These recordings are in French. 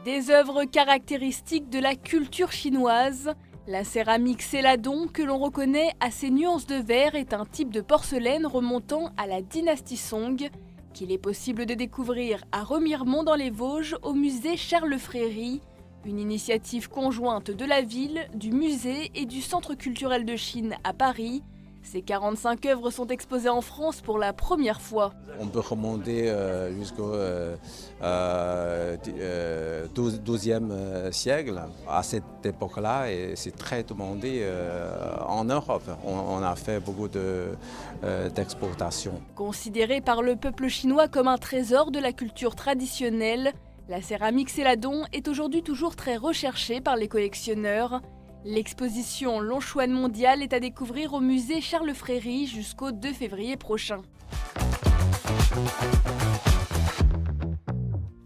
Des œuvres caractéristiques de la culture chinoise. La céramique Céladon, que l'on reconnaît à ses nuances de vert, est un type de porcelaine remontant à la dynastie Song, qu'il est possible de découvrir à Remiremont dans les Vosges au musée Charles Fréry, une initiative conjointe de la ville, du musée et du Centre culturel de Chine à Paris. Ces 45 œuvres sont exposées en France pour la première fois. On peut remonter jusqu'au XIIe siècle. À cette époque-là, et c'est très demandé en Europe. On a fait beaucoup d'exportations. Considérée par le peuple chinois comme un trésor de la culture traditionnelle, la céramique Céladon est aujourd'hui toujours très recherchée par les collectionneurs. L'exposition Longchuan mondiale est à découvrir au musée Charles Fréry jusqu'au 2 février prochain.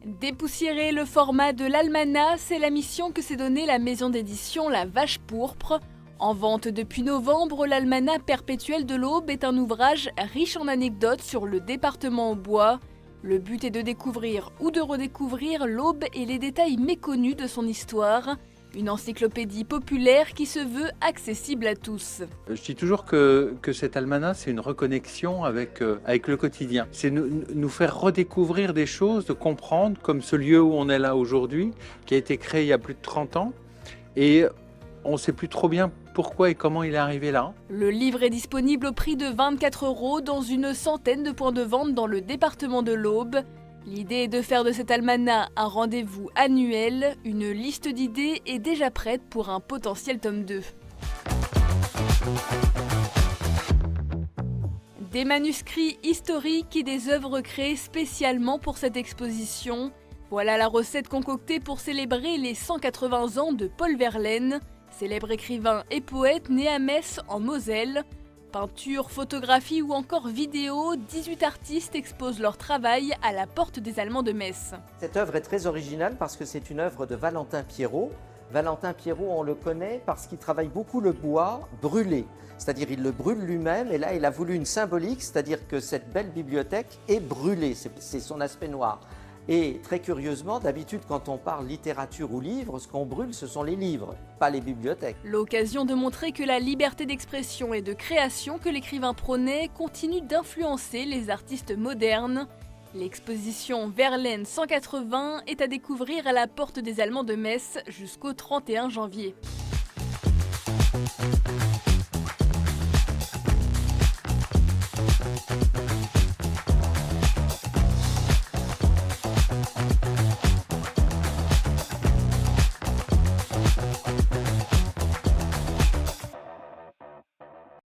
Dépoussiérer le format de l'almanach, c'est la mission que s'est donnée la maison d'édition La Vache Pourpre. En vente depuis novembre, l'almanach perpétuel de l'Aube est un ouvrage riche en anecdotes sur le département au bois. Le but est de découvrir ou de redécouvrir l'Aube et les détails méconnus de son histoire. Une encyclopédie populaire qui se veut accessible à tous. Je dis toujours que cet almanach, c'est une reconnexion avec le quotidien. C'est nous faire redécouvrir des choses, de comprendre, comme ce lieu où on est là aujourd'hui, qui a été créé il y a plus de 30 ans. Et on ne sait plus trop bien pourquoi et comment il est arrivé là. Le livre est disponible au prix de 24 € dans une centaine de points de vente dans le département de l'Aube. L'idée est de faire de cet almanach un rendez-vous annuel. Une liste d'idées est déjà prête pour un potentiel tome 2. Des manuscrits historiques et des œuvres créées spécialement pour cette exposition. Voilà la recette concoctée pour célébrer les 180 ans de Paul Verlaine, célèbre écrivain et poète né à Metz en Moselle. Peinture, photographie ou encore vidéo, 18 artistes exposent leur travail à la porte des Allemands de Metz. Cette œuvre est très originale parce que c'est une œuvre de Valentin Pierrot. Valentin Pierrot, on le connaît parce qu'il travaille beaucoup le bois brûlé. C'est-à-dire il le brûle lui-même et là il a voulu une symbolique, c'est-à-dire que cette belle bibliothèque est brûlée, c'est son aspect noir. Et très curieusement, d'habitude quand on parle littérature ou livres, ce qu'on brûle ce sont les livres, pas les bibliothèques. L'occasion de montrer que la liberté d'expression et de création que l'écrivain prônait continue d'influencer les artistes modernes. L'exposition Verlaine 180 est à découvrir à la porte des Allemands de Metz jusqu'au 31 janvier.